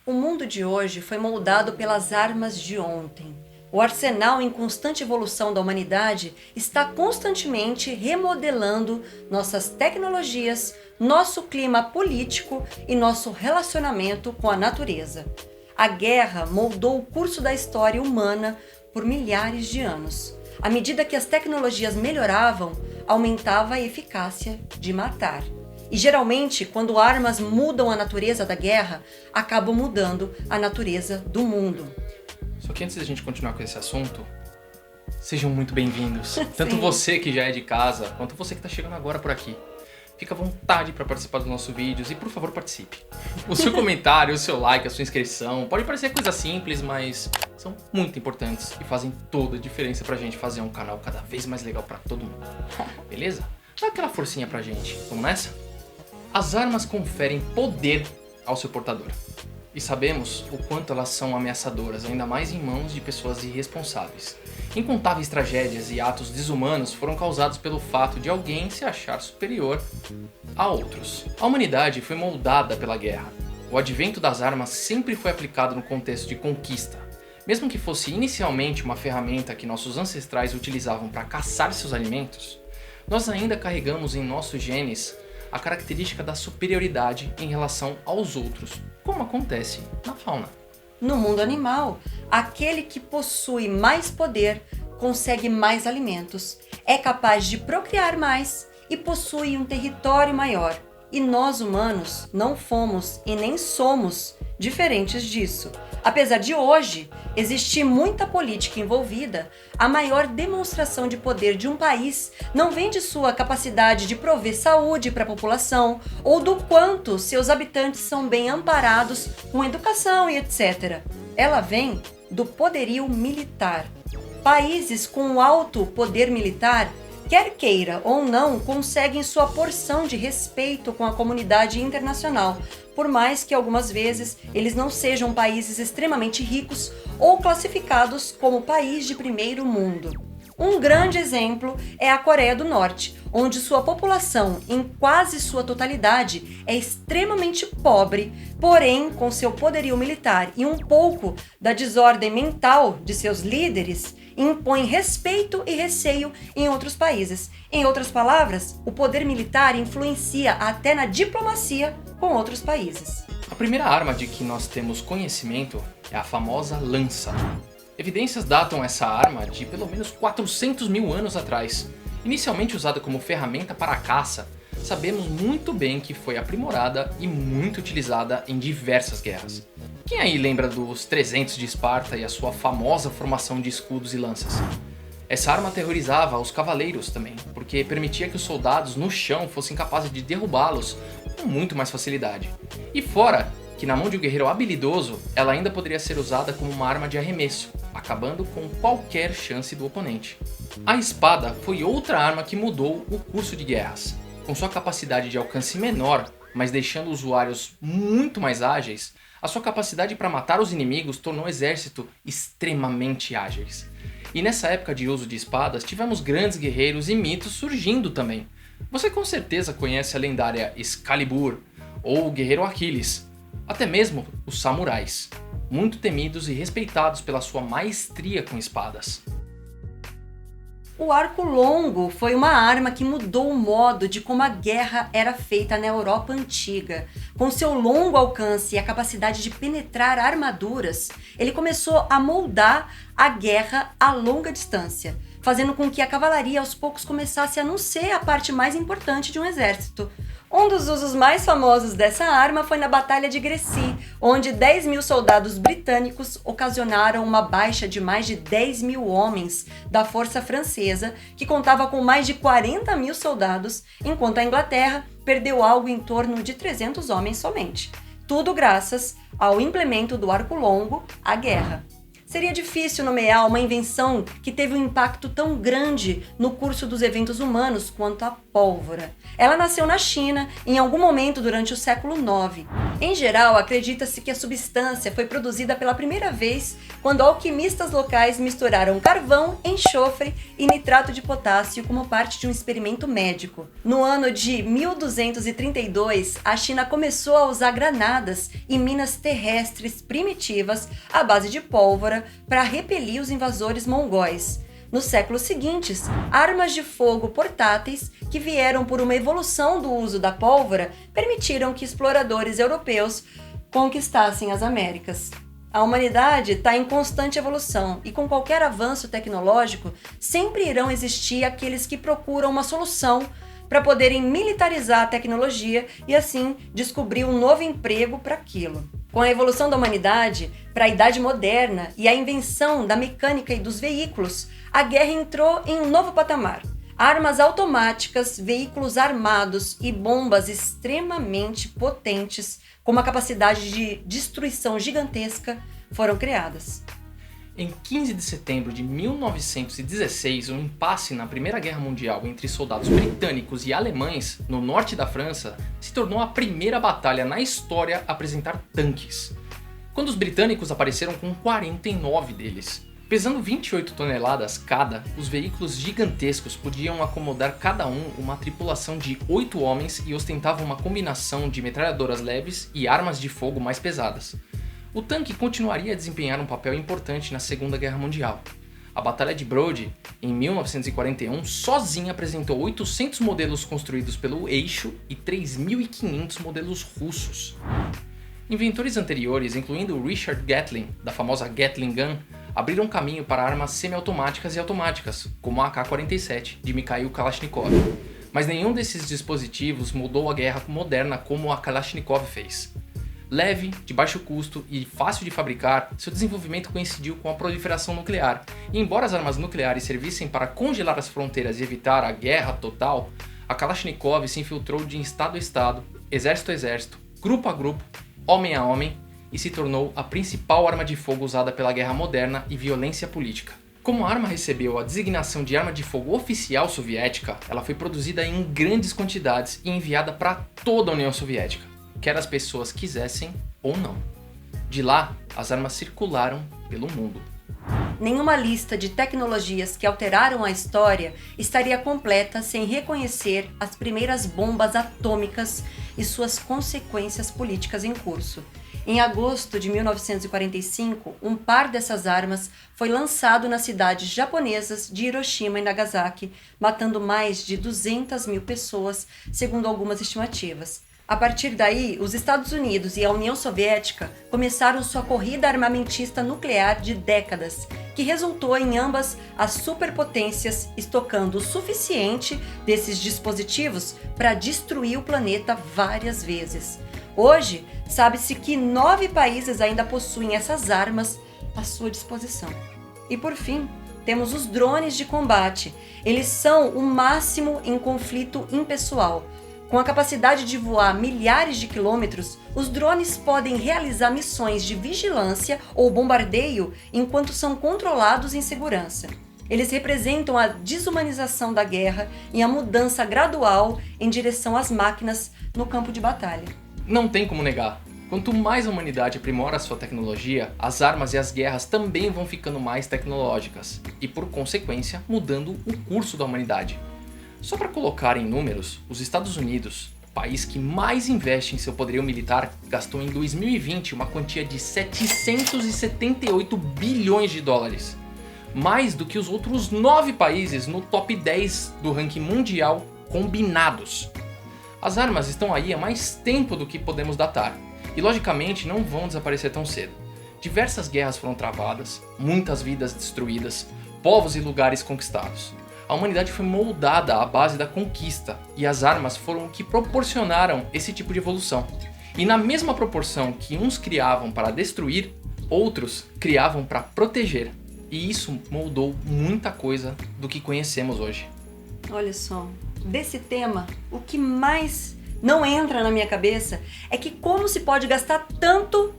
O mundo de hoje foi moldado pelas armas de ontem. O arsenal em constante evolução da humanidade está constantemente remodelando nossas tecnologias, nosso clima político e nosso relacionamento com a natureza. A guerra moldou o curso da história humana por milhares de anos. À medida que as tecnologias melhoravam, aumentava a eficácia de matar. E geralmente, quando armas mudam a natureza da guerra, acabam mudando a natureza do mundo. Só que antes da gente continuar com esse assunto, sejam muito bem-vindos. Tanto você que já é de casa, quanto você que está chegando agora por aqui. Fica à vontade para participar dos nossos vídeos e, por favor, participe. O seu comentário, o seu like, a sua inscrição, pode parecer coisa simples, mas são muito importantes e fazem toda a diferença pra gente fazer um canal cada vez mais legal para todo mundo. Beleza? Dá aquela forcinha pra gente. Vamos nessa? As armas conferem poder ao seu portador. E sabemos o quanto elas são ameaçadoras, ainda mais em mãos de pessoas irresponsáveis. Incontáveis tragédias e atos desumanos foram causados pelo fato de alguém se achar superior a outros. A humanidade foi moldada pela guerra. O advento das armas sempre foi aplicado no contexto de conquista. Mesmo que fosse inicialmente uma ferramenta que nossos ancestrais utilizavam para caçar seus alimentos, nós ainda carregamos em nossos genes a característica da superioridade em relação aos outros, como acontece na fauna. No mundo animal, aquele que possui mais poder consegue mais alimentos, é capaz de procriar mais e possui um território maior. E nós humanos não fomos e nem somos diferentes disso. Apesar de hoje existir muita política envolvida, a maior demonstração de poder de um país não vem de sua capacidade de prover saúde para a população ou do quanto seus habitantes são bem amparados com educação e etc. Ela vem do poderio militar. Países com alto poder militar, quer queira ou não, conseguem sua porção de respeito com a comunidade internacional, por mais que algumas vezes eles não sejam países extremamente ricos ou classificados como país de primeiro mundo. Um grande exemplo é a Coreia do Norte, onde sua população, em quase sua totalidade, é extremamente pobre, porém, com seu poderio militar e um pouco da desordem mental de seus líderes, impõe respeito e receio em outros países. Em outras palavras, o poder militar influencia até na diplomacia com outros países. A primeira arma de que nós temos conhecimento é a famosa lança. Evidências datam essa arma de pelo menos 400 mil anos atrás. Inicialmente usada como ferramenta para a caça, sabemos muito bem que foi aprimorada e muito utilizada em diversas guerras. Quem aí lembra dos 300 de Esparta e a sua famosa formação de escudos e lanças? Essa arma aterrorizava os cavaleiros também, porque permitia que os soldados no chão fossem capazes de derrubá-los com muito mais facilidade. E fora que na mão de um guerreiro habilidoso, ela ainda poderia ser usada como uma arma de arremesso, acabando com qualquer chance do oponente. A espada foi outra arma que mudou o curso de guerras. Com sua capacidade de alcance menor, mas deixando usuários muito mais ágeis, a sua capacidade para matar os inimigos tornou o exército extremamente ágeis. E nessa época de uso de espadas, tivemos grandes guerreiros e mitos surgindo também. Você com certeza conhece a lendária Excalibur ou o guerreiro Aquiles, até mesmo os samurais, muito temidos e respeitados pela sua maestria com espadas. O arco longo foi uma arma que mudou o modo de como a guerra era feita na Europa antiga. Com seu longo alcance e a capacidade de penetrar armaduras, ele começou a moldar a guerra a longa distância, fazendo com que a cavalaria aos poucos começasse a não ser a parte mais importante de um exército. Um dos usos mais famosos dessa arma foi na Batalha de Crécy, onde 10 mil soldados britânicos ocasionaram uma baixa de mais de 10 mil homens da força francesa, que contava com mais de 40 mil soldados, enquanto a Inglaterra perdeu algo em torno de 300 homens somente. Tudo graças ao implemento do arco longo à guerra. Seria difícil nomear uma invenção que teve um impacto tão grande no curso dos eventos humanos quanto a pólvora. Ela nasceu na China em algum momento durante o século IX. Em geral, acredita-se que a substância foi produzida pela primeira vez quando alquimistas locais misturaram carvão, enxofre e nitrato de potássio como parte de um experimento médico. No ano de 1232, a China começou a usar granadas e minas terrestres primitivas à base de pólvora para repelir os invasores mongóis. Nos séculos seguintes, armas de fogo portáteis, que vieram por uma evolução do uso da pólvora, permitiram que exploradores europeus conquistassem as Américas. A humanidade está em constante evolução e com qualquer avanço tecnológico, sempre irão existir aqueles que procuram uma solução para poderem militarizar a tecnologia e assim descobrir um novo emprego para aquilo. Com a evolução da humanidade para a Idade Moderna e a invenção da mecânica e dos veículos, a guerra entrou em um novo patamar. Armas automáticas, veículos armados e bombas extremamente potentes, com uma capacidade de destruição gigantesca, foram criadas. Em 15 de setembro de 1916, um impasse na Primeira Guerra Mundial entre soldados britânicos e alemães no norte da França se tornou a primeira batalha na história a apresentar tanques, quando os britânicos apareceram com 49 deles. Pesando 28 toneladas cada, os veículos gigantescos podiam acomodar cada um uma tripulação de 8 homens e ostentavam uma combinação de metralhadoras leves e armas de fogo mais pesadas. O tanque continuaria a desempenhar um papel importante na Segunda Guerra Mundial. A Batalha de Brody, em 1941, sozinha apresentou 800 modelos construídos pelo Eixo e 3.500 modelos russos. Inventores anteriores, incluindo Richard Gatling, da famosa Gatling Gun, abriram caminho para armas semiautomáticas e automáticas, como a AK-47, de Mikhail Kalashnikov. Mas nenhum desses dispositivos mudou a guerra moderna como a Kalashnikov fez. Leve, de baixo custo e fácil de fabricar, seu desenvolvimento coincidiu com a proliferação nuclear, e embora as armas nucleares servissem para congelar as fronteiras e evitar a guerra total, a Kalashnikov se infiltrou de estado a estado, exército a exército, grupo a grupo, homem a homem, e se tornou a principal arma de fogo usada pela guerra moderna e violência política. Como a arma recebeu a designação de arma de fogo oficial soviética, ela foi produzida em grandes quantidades e enviada para toda a União Soviética, quer as pessoas quisessem ou não. De lá, as armas circularam pelo mundo. Nenhuma lista de tecnologias que alteraram a história estaria completa sem reconhecer as primeiras bombas atômicas e suas consequências políticas em curso. Em agosto de 1945, um par dessas armas foi lançado nas cidades japonesas de Hiroshima e Nagasaki, matando mais de 200 mil pessoas, segundo algumas estimativas. A partir daí, os Estados Unidos e a União Soviética começaram sua corrida armamentista nuclear de décadas, que resultou em ambas as superpotências estocando o suficiente desses dispositivos para destruir o planeta várias vezes. Hoje, sabe-se que 9 países ainda possuem essas armas à sua disposição. E por fim, temos os drones de combate. Eles são o máximo em conflito impessoal. Com a capacidade de voar milhares de quilômetros, os drones podem realizar missões de vigilância ou bombardeio enquanto são controlados em segurança. Eles representam a desumanização da guerra e a mudança gradual em direção às máquinas no campo de batalha. Não tem como negar. Quanto mais a humanidade aprimora sua tecnologia, as armas e as guerras também vão ficando mais tecnológicas e, por consequência, mudando o curso da humanidade. Só para colocar em números, os Estados Unidos, o país que mais investe em seu poderio militar, gastou em 2020 uma quantia de 778 bilhões de dólares. Mais do que os outros 9 países no top 10 do ranking mundial combinados. As armas estão aí há mais tempo do que podemos datar, e logicamente não vão desaparecer tão cedo. Diversas guerras foram travadas, muitas vidas destruídas, povos e lugares conquistados. A humanidade foi moldada à base da conquista, e as armas foram o que proporcionaram esse tipo de evolução. E na mesma proporção que uns criavam para destruir, outros criavam para proteger. E isso moldou muita coisa do que conhecemos hoje. Olha só, desse tema, o que mais não entra na minha cabeça é que como se pode gastar tanto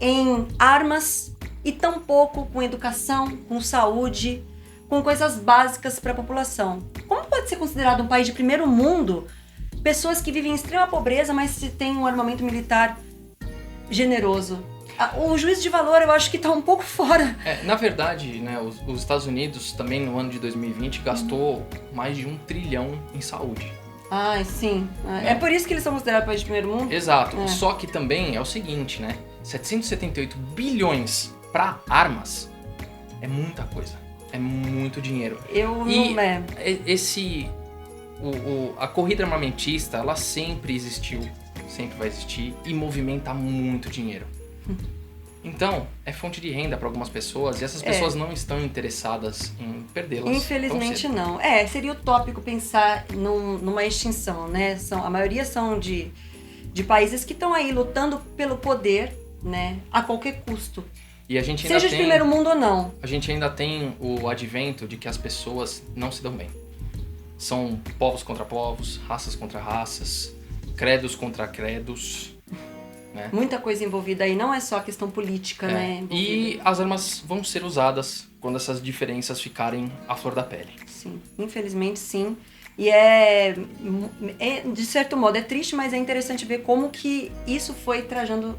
em armas e tão pouco com educação, com saúde, com coisas básicas para a população. Como pode ser considerado um país de primeiro mundo pessoas que vivem em extrema pobreza, mas se tem um armamento militar generoso? O juízo de valor eu acho que está um pouco fora. Na verdade, né, os Estados Unidos também no ano de 2020 gastou mais de 1 trilhão em saúde. Ah, sim. É por isso que eles são considerados país de primeiro mundo? Exato. Só que também é o seguinte, né? 778 bilhões para armas é muita coisa. É muito dinheiro. A corrida armamentista, ela sempre existiu, sempre vai existir e movimenta muito dinheiro. Então, é fonte de renda para algumas pessoas e essas pessoas não estão interessadas em perdê-las. Infelizmente não. Seria utópico pensar numa extinção, né? A maioria são de países que estão aí lutando pelo poder, né? A qualquer custo. E a gente ainda Seja de primeiro mundo ou não. A gente ainda tem o advento de que as pessoas não se dão bem. São povos contra povos, raças contra raças, credos contra credos. Né? Muita coisa envolvida aí, não é só a questão política, né? E as armas vão ser usadas quando essas diferenças ficarem à flor da pele. Sim, infelizmente sim. E de certo modo, é triste, mas é interessante ver como que isso foi trajando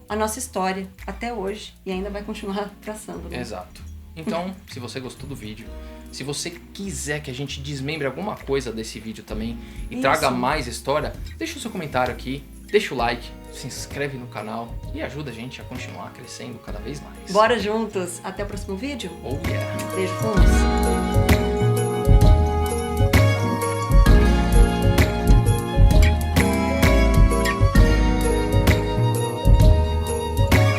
a nossa história até hoje e ainda vai continuar traçando. Né? Exato. Então, se você gostou do vídeo, se você quiser que a gente desmembre alguma coisa desse vídeo também e traga mais história, deixa o seu comentário aqui, deixa o like, se inscreve no canal e ajuda a gente a continuar crescendo cada vez mais. Bora juntos! Até o próximo vídeo? Oh yeah! Beijo, fomos!